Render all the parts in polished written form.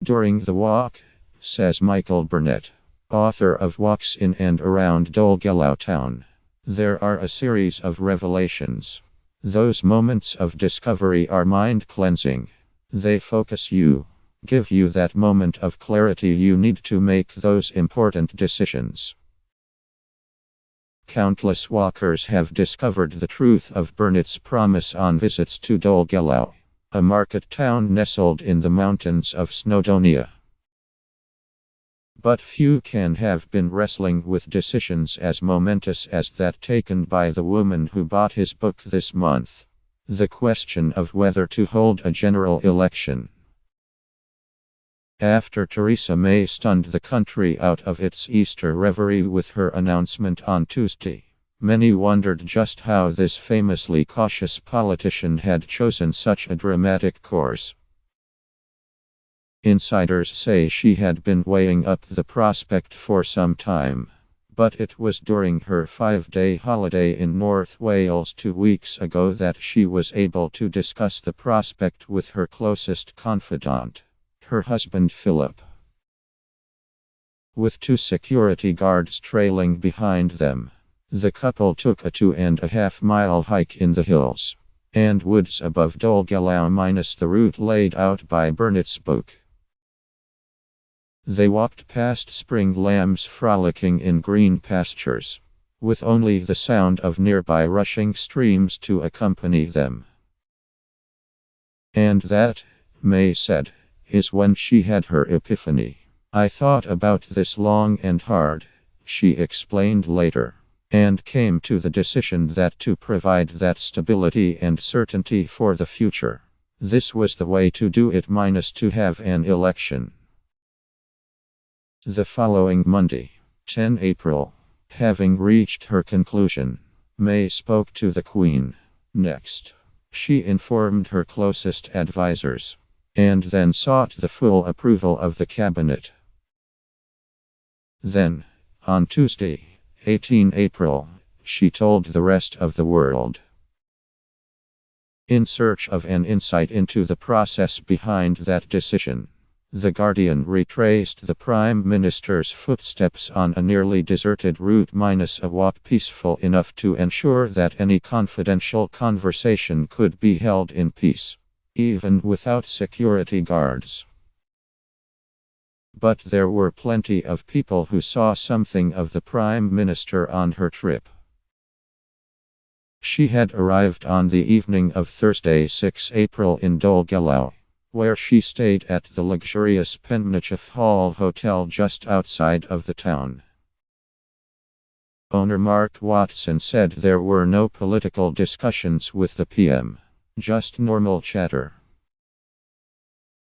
During the walk, says Michael Burnett, author of Walks in and Around Dolgellau Town, there are a series of revelations. Those moments of discovery are mind-cleansing. They focus you, give you that moment of clarity you need to make those important decisions. Countless walkers have discovered the truth of Burnett's promise on visits to Dolgellau, a market town nestled in the mountains of Snowdonia. But few can have been wrestling with decisions as momentous as that taken by the woman who bought his book this month. The question of whether to hold a general election. After Theresa May stunned the country out of its Easter reverie with her announcement on Tuesday, many wondered just how this famously cautious politician had chosen such a dramatic course. Insiders say she had been weighing up the prospect for some time, but it was during her 5-day holiday in North Wales 2 weeks ago that she was able to discuss the prospect with her closest confidant, her husband Philip. With 2 security guards trailing behind them, the couple took a 2.5-mile hike in the hills and woods above Dolgellau minus the route laid out by Burnett's book. They walked past spring lambs frolicking in green pastures, with only the sound of nearby rushing streams to accompany them. And that, May said, is when she had her epiphany. I thought about this long and hard, she explained later, and came to the decision that to provide that stability and certainty for the future, this was the way to do it minus to have an election. The following Monday, 10 April, having reached her conclusion, May spoke to the Queen. Next, she informed her closest advisors, and then sought the full approval of the cabinet. Then, on Tuesday, 18 April, she told the rest of the world. In search of an insight into the process behind that decision, The Guardian retraced the Prime Minister's footsteps on a nearly deserted route minus a walk peaceful enough to ensure that any confidential conversation could be held in peace, even without security guards. But there were plenty of people who saw something of the Prime Minister on her trip. She had arrived on the evening of Thursday, 6 April in Dolgellau, where she stayed at the luxurious Penmnichef Hall Hotel just outside of the town. Owner Mark Watson said there were no political discussions with the PM, just normal chatter.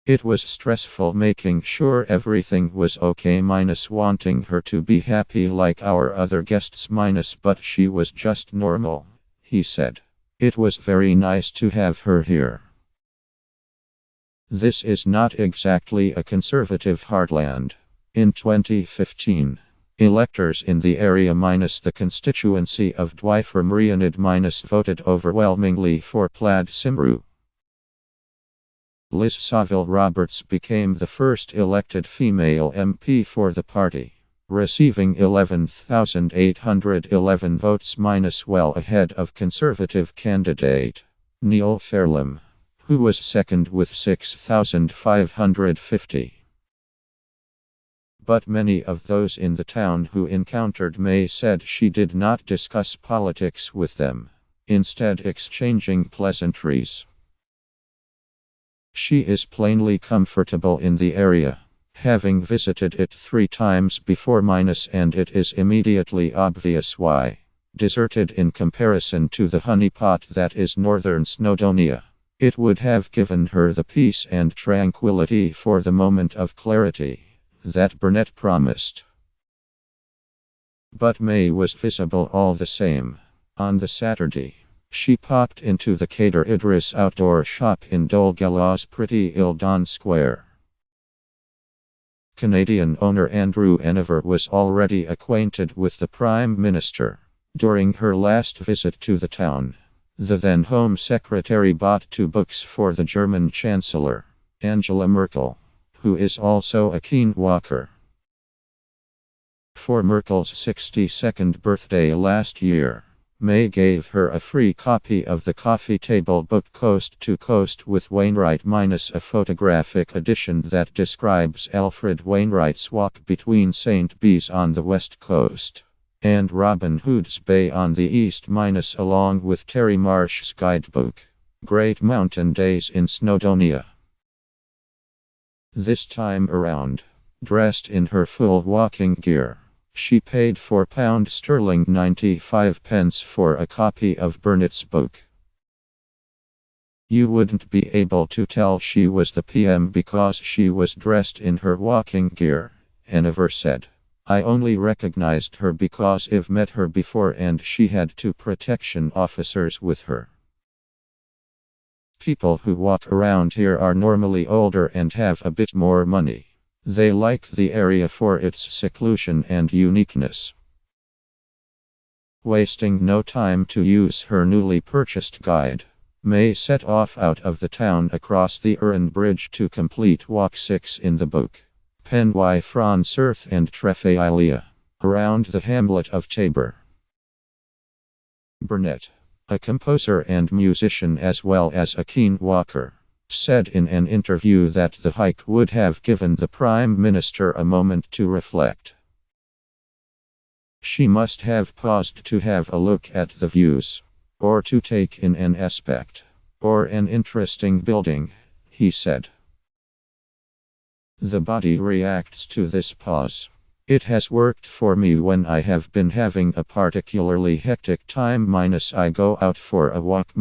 It was stressful making sure everything was okay minus wanting her to be happy like our other guests minus but she was just normal, he said. It was very nice to have her here. This is not exactly a conservative heartland. In 2015, electors in the area minus the constituency of Dwyford minus voted overwhelmingly for Plaid Cymru. Liz Saville Roberts became the first elected female MP for the party, receiving 11,811 votes minus well ahead of Conservative candidate Neil Fairlam, who was second with 6,550. But many of those in the town who encountered May said she did not discuss politics with them, instead exchanging pleasantries. She is plainly comfortable in the area, having visited it 3 times before minus and it is immediately obvious why. Deserted in comparison to the honeypot that is northern Snowdonia, it would have given her the peace and tranquility for the moment of clarity that Burnett promised. But May was visible all the same. On the Saturday, she popped into the Kader Idris outdoor shop in Dolgellau's pretty Ildon Square. Canadian owner Andrew Enever was already acquainted with the Prime Minister. During her last visit to the town, the then Home Secretary bought 2 books for the German Chancellor, Angela Merkel, who is also a keen walker. For Merkel's 62nd birthday last year, May gave her a free copy of the coffee table book Coast to Coast with Wainwright minus a photographic edition that describes Alfred Wainwright's walk between St. Bees on the west coast and Robin Hood's Bay on the east minus along with Terry Marsh's guidebook, Great Mountain Days in Snowdonia. This time around, dressed in her full walking gear, she paid £4 95 for a copy of Burnett's book. You wouldn't be able to tell she was the PM because she was dressed in her walking gear, Eniver said. I only recognized her because I've met her before and she had 2 protection officers with her. People who walk around here are normally older and have a bit more money. They like the area for its seclusion and uniqueness. Wasting no time to use her newly purchased guide, May set off out of the town across the Uren Bridge to complete Walk 6 in the book, Pen y Francerth and Trefailia, around the hamlet of Tabor. Burnett, a composer and musician as well as a keen walker, said in an interview that the hike would have given the Prime Minister a moment to reflect. She must have paused to have a look at the views, or to take in an aspect, or an interesting building, he said. The body reacts to this pause. It has worked for me when I have been having a particularly hectic time I go out for a walk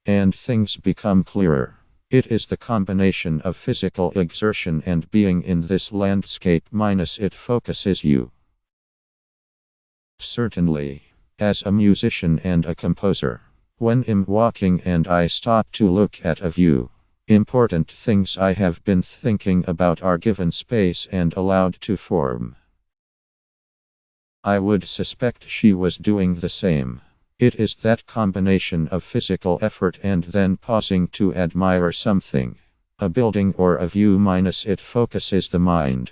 and things become clearer. It is the combination of physical exertion and being in this landscape it focuses you. Certainly, as a musician and a composer, when I'm walking and I stop to look at a view, important things I have been thinking about are given space and allowed to form. I would suspect she was doing the same. It is that combination of physical effort and then pausing to admire something, a building or a view it focuses the mind.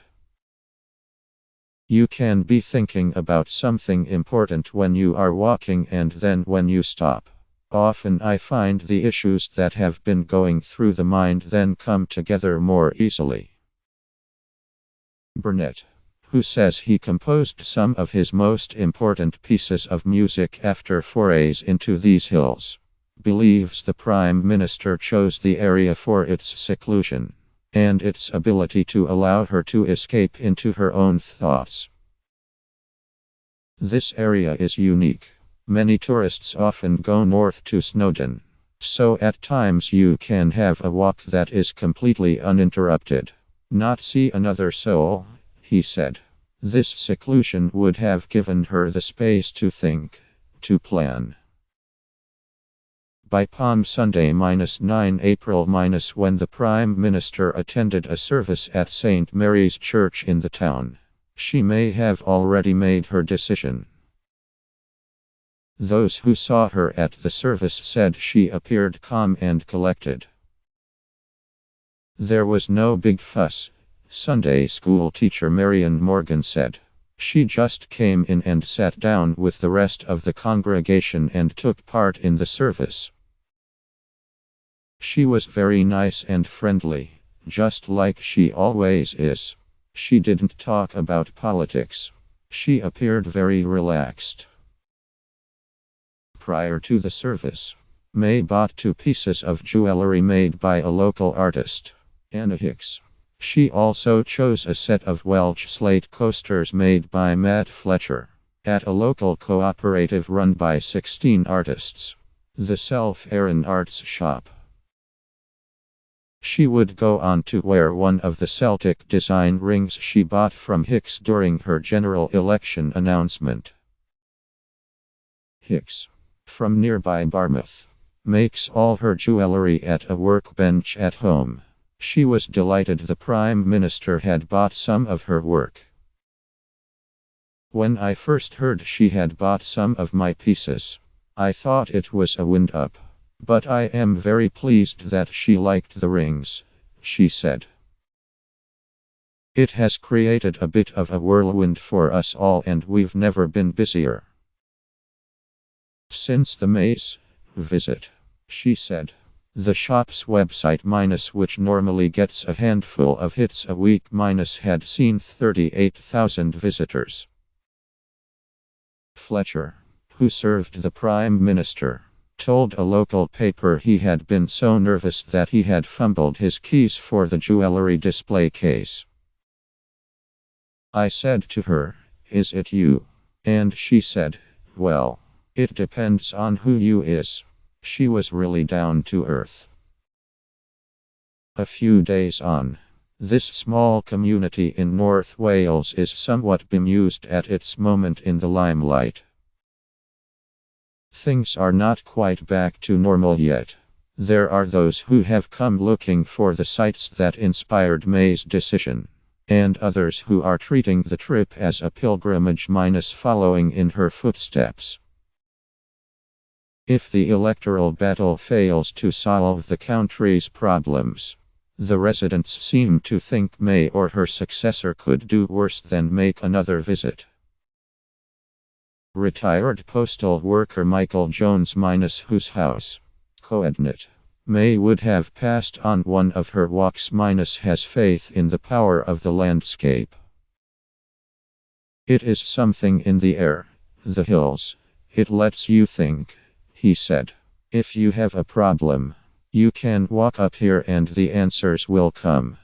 You can be thinking about something important when you are walking and then when you stop. Often I find the issues that have been going through the mind then come together more easily. Burnett, who says he composed some of his most important pieces of music after forays into these hills, believes the Prime Minister chose the area for its seclusion and its ability to allow her to escape into her own thoughts. This area is unique. Many tourists often go north to Snowdon, so at times you can have a walk that is completely uninterrupted. Not see another soul, he said. This seclusion would have given her the space to think, to plan. By Palm Sunday -9 April when the Prime Minister attended a service at St. Mary's Church in the town, she may have already made her decision. Those who saw her at the service said she appeared calm and collected. There was no big fuss, Sunday school teacher Marian Morgan said. She just came in and sat down with the rest of the congregation and took part in the service. She was very nice and friendly, just like she always is. She didn't talk about politics. She appeared very relaxed. Prior to the service, May bought 2 pieces of jewelry made by a local artist, Anna Hicks. She also chose a set of Welsh slate coasters made by Matt Fletcher, at a local cooperative run by 16 artists, the Self-Erin Arts Shop. She would go on to wear one of the Celtic design rings she bought from Hicks during her general election announcement. Hicks, from nearby Barmouth, makes all her jewelry at a workbench at home. She was delighted the Prime Minister had bought some of her work. When I first heard she had bought some of my pieces, I thought it was a wind-up. But I am very pleased that she liked the rings, she said. It has created a bit of a whirlwind for us all, and we've never been busier since the Maze visit, she said. The shop's website, which normally gets a handful of hits a week, had seen 38,000 visitors. Fletcher, who served the Prime Minister, told a local paper he had been so nervous that he had fumbled his keys for the jewelry display case. I said to her, "Is it you?" And she said, "Well, it depends on who you is." She was really down to earth. A few days on, this small community in North Wales is somewhat bemused at its moment in the limelight. Things are not quite back to normal yet. There are those who have come looking for the sights that inspired May's decision, and others who are treating the trip as a pilgrimage, following in her footsteps. If the electoral battle fails to solve the country's problems, the residents seem to think May or her successor could do worse than make another visit. Retired postal worker Michael Jones, whose house, coordinate, May would have passed on one of her walks, has faith in the power of the landscape. It is something in the air, the hills. It lets you think, he said. If you have a problem, you can walk up here and the answers will come.